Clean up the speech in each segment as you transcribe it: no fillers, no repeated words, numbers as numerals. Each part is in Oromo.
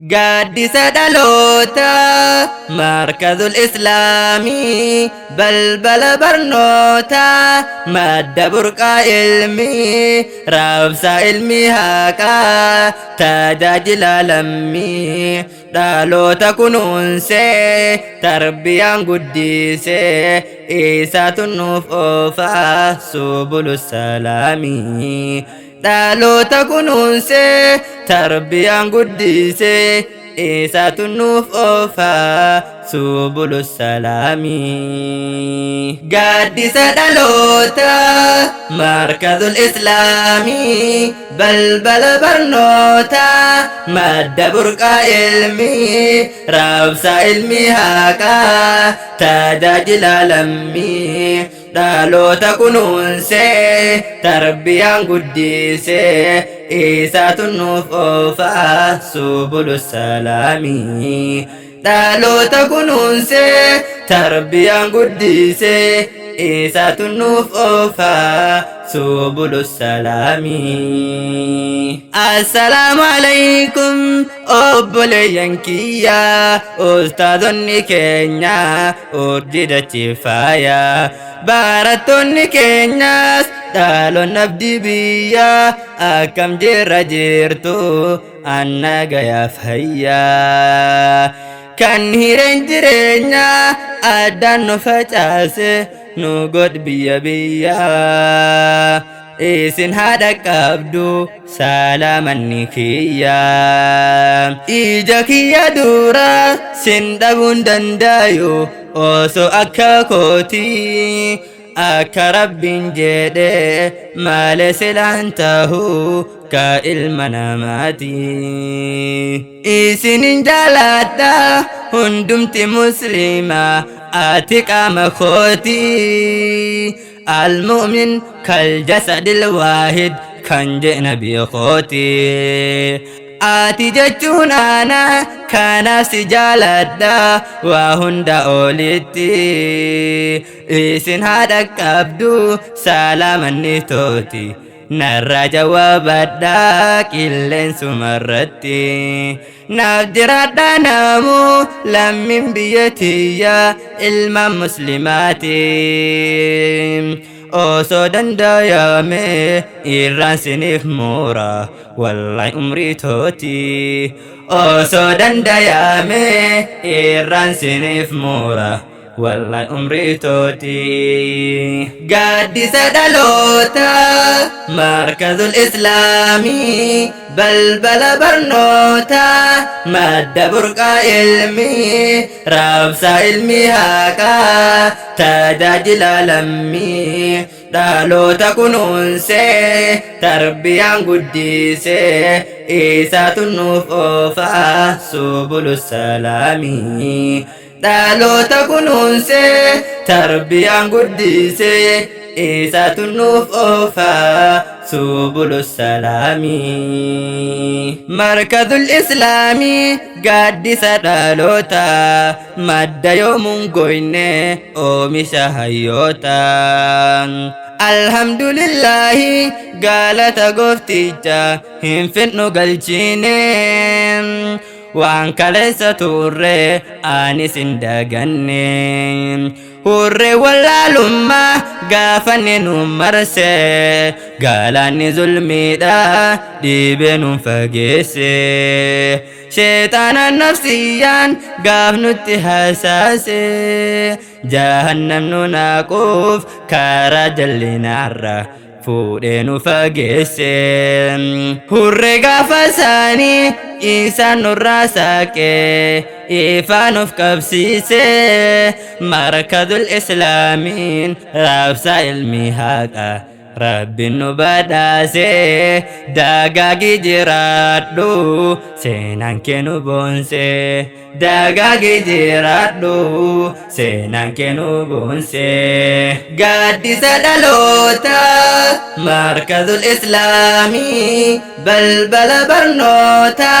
قدس دلوتا مركز الإسلامي بلبل برنوتا مادة برقى علمي رابسة علمي هاكا تاجاجل علمي دالوتا كنونسي تربيان قديسي إيسات النفوفا سبل السلامي دالوتا كنونسي تربيان قديسي إيسات النفوفا سبل السلام قدس دالوتا مركز الإسلامي بلبل برنوتا مادة برقى علمي رابسة علمي هاكا تاجاجل علمي دالوتا كنونسي تربيان قديسي إيسات النفوفا سبل السلام دالوتا كنونسي تربيان قديسي إيسات النفوفا سبل السلام. السلام عليكم أبوليان كيا أستاذ كينيا أرجد تفايا بارتون كينياس دالو نبدي بيا أكم جير جيرتو أنا غيا فهيا كان هيرين جيرينيا أدان نفتاسي نوغد بيا بيا إيسن هذا كابدو سلاما نكيا إيجا كيا دورا سندبون دندايو أوسو أكا كوتي أكا رب جيدي مال سلانته كإلمنا ماتي إيسن جالاتا هندمت مسلمة آتك مخوتي المؤمن كالجسد الواحد كان جئنا بأخوتي آتي جتون أنا كان سجالة وهند أوليتي إيسن هذا كابدو سلاما نتوتي نرى جواب الداك إلين سمرتي نبدر نامو لمن بيتي يا إلما مسلماتي أوسو دندايامي إيران سنف مورا والله عمري توتي أوسو دندايامي إيران سنف مورا والله عمري توتي قدس دالوتا مركز الإسلامي بلبل برنوتا مادة برقى علمي رابسة علمي هاكا تاجاجل علمي دالوتا كنونسي تربيان قديسي إيسات النفوفا سبل السلام دالوتا كنونسي تربيان قديسي إيسات النفوفا سبل السلام مركز الإسلامي قدس دالوتا مد يوم قويني أومش هيوتا الحمد لله قالت قفتيجا هنفتنو قلجيني وان كاليس توري آنس داغني هوري ولا لما غافني نمرسي قالاني ظلمي دا ديبين فقيسي شيطان النفسيان قاف نتحساسي جهنم نناقوف كارجل نعرة فودين فقيسي هوري غافساني إنسان الراساكي إيفان في كبسيسي مركز الإسلامين رابسة علمي هاكا رب نباداسي داغاقي جرادو سينان كنو بونسي داغاقي جرادو سينان كنو بونسي قدس دالوتا مركز الإسلامي بلبل برنوتا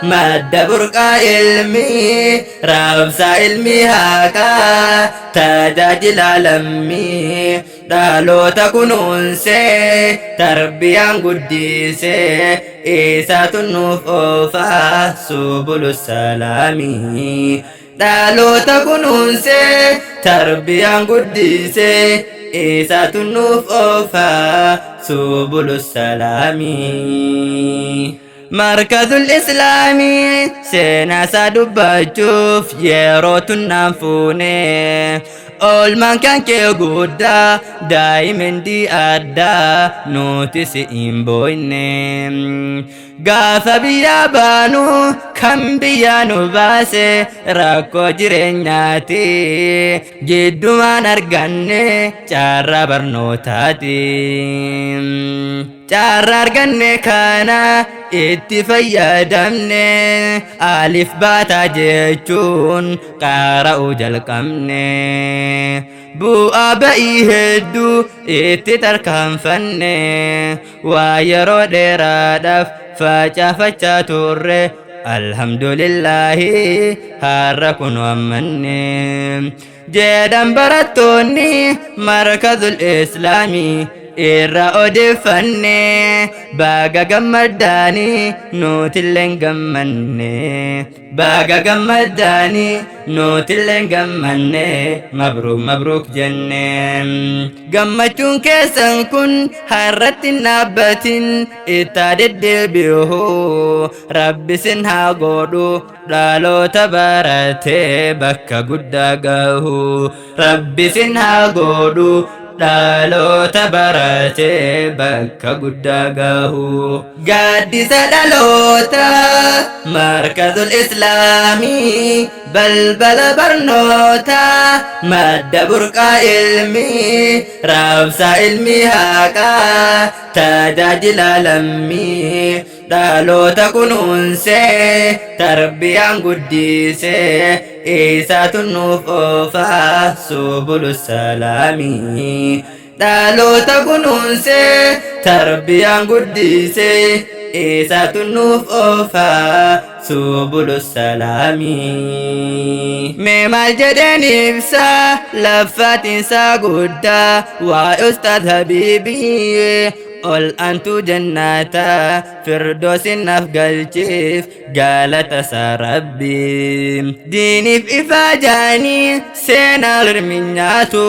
مادة برقى علمي رابسة علمي هاكا تاجاجل علمي dhaloota kunuunsee tarbiyaan guddisee isaatu nuuf oofaa subulu salaamii dhaloota kunuunsee tarbiyaan guddisee isaatu nuuf oofaa subulu salaamii markazul islaamii seenaa isaa dubbachuuf yeroo tunnaan fuune oolmaan kan kee guddaa daa'imni addaa nuti si hin booyne gaafa biyyaa baanu kan biyyaa nu baase rakkoo jireenyaati jiddumaan arganne carraa barnootaati carraa arganne kana itti fayyadamne alif baataa jechuun qara'uu jalqabne bu'aa ba'ii hedduu itti tarkaanfanne waa yeroo dheeraadhaaf facaafachaa turre alhamdulillahi har'a kun ammanne jedhan barattoonni markazul islaamii irra odeeffanne baga gammaddaanii nutilleen gammanne baga gammaddaanii nutilleen gammanne mabruuk mabruuk jenne gammachuun keessan kun harratti dhaabbatin itti deddeebi'u rabbisin haa godhu dhaloota baratee bakka guddaa gahu rabbisin haa godhu dhaloota baratee bakka guddaa gahu gaaddisa dhaloota markazul islaamii balbala barnoota madda burqaa ilmii raabsaa ilmii haqaa tajaajila lammii dhaloota kunuunsee tarbiyaan guddisee isaatu nuuf oofaa subulu salaamii dhaloota kunuunsee tarbiyaan guddisee isaatu nuuf oofaa subulu salaamii mee maal jedheen ibsaa laffaatinsaa guddaa waa ustaad habiibii ol antu jannata firdoosin naaf galchiif galata isaa rabbi diiniif ifaa jaanii seenaa lirminyaatu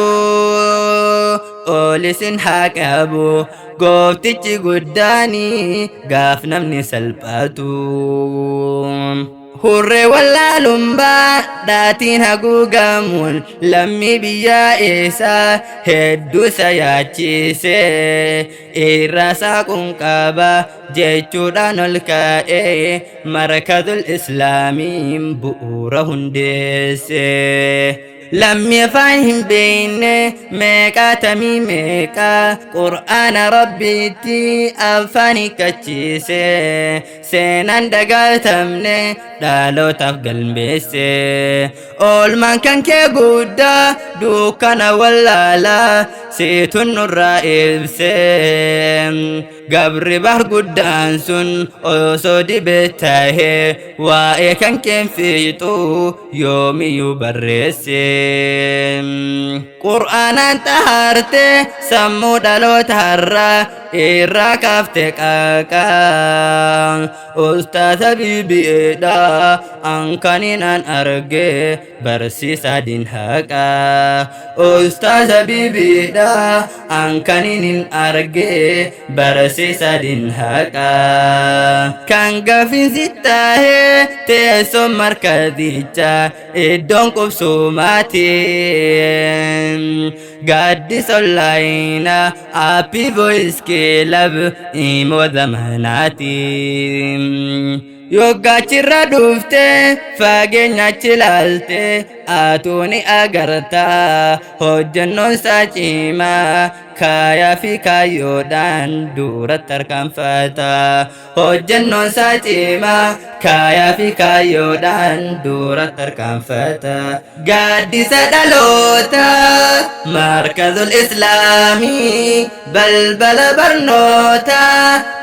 olisin haa qabu gooftichi guddaanii gaaf namni salphatu hurree wallaalummaa dhaatiin haguugamuun lammii biyyaa isaa hedduu isa yaachise irrasaa qunqaba jechuudhaan ol ka'ee markazul islaamiin bu'uura hundeesse lammii afaan hin beekne meeqaa tamii meeqaa qur'aana rabbiitti afaan hiikkachiise seenaan dagaatamne dhalootaaf galmeesse oolmaan kan kee guddaa dukkana wallaalaa situn nurraa ibse gabri bahar guddaan sun osoo dibee tahee waa'ee kan keen fiixu yoomiyyuu barreesse qur'aanaan xaharte sammuu dhaloota har'aa irraa kaafte qaaqaa ustaaz habiibiidha ankaniinaan arge barsiisaa din haqaa ustaaz habiibiidha ankaniinin arge barsiisaa din haqaa kan gafinsi taahee teessoon markazicha iddoon qubsumaati gaaddisa onlaayina aappii voice kilab immoo zamanaati yoggaachirra dhufte fageenyachi ilaalte atuuni agarta hojjennoon isaa cimaa kaayaa fi kaayyoodhaan duratti harkaanfata hojjennoon isaa cimaa kaayaa fi kaayyoodhaan duratti harkaanfata gaaddisa dhaloota markazul islaamii balbala barnoota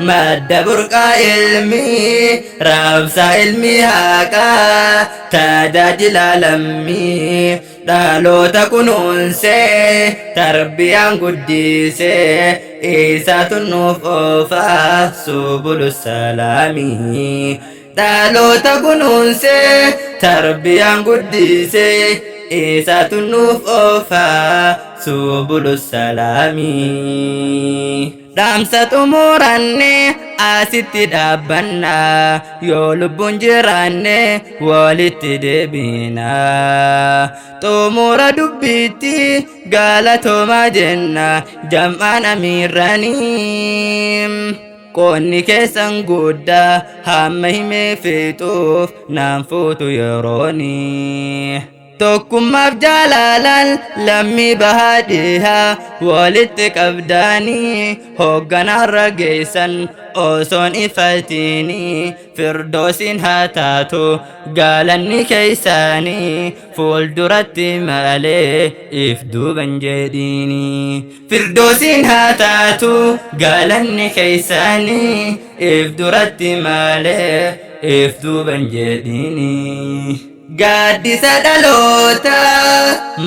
madda burqaa ilmii raabsaa ilmii haqaa tajaajila lammii dhaloota kunuunsee tarbiyaan guddisee isaatu nuuf oofaa subulu salaamii. dhaloota kunuunsee tarbiyaan guddisee isaatu nuuf oofaa subulu salaamii. dhaamsa xumuranne asitti dhaabbanna yoo lubbuun jiraanne walitti deebina. xumura dubbiitti galatoomaa jenna jam'aan amiirranii. qoonni keessan guddaa hamma himee fixuuf naan fuutu yerooni. tokkummaaf jaalalaan lammii bahaa dhihaa walitti qabdanii hoogganarra geessan osoon ifatini firdoosiin haa taatu galanni keessaanii fuulduratti malee if duuban jedhini. firdoosiin haa taatu galanni keessaanii if duratti malee if duuban jedhini. gaaddisa dhaloota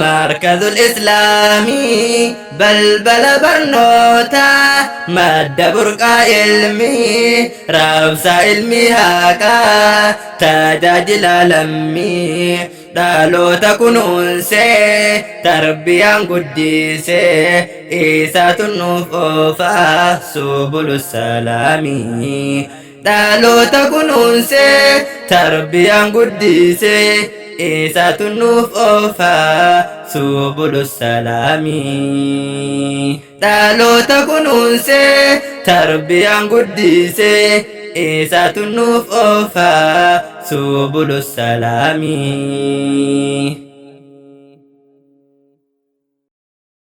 markazul islaamii balbala barnoota madda burqaa ilmii raabsaa ilmii haqaa tajaajila lammii. dhaloota kunuunsee tarbiyaan guddisee isaatu nuuf oofaa subulu salaamii. dhaloota kunuunsee tarbiyaan guddisee isaatu nuuf oofaa subulu salaamii. dhaloota kunuunsee tarbiyaan guddisee isaatu nuuf oofaa subulu salaamii.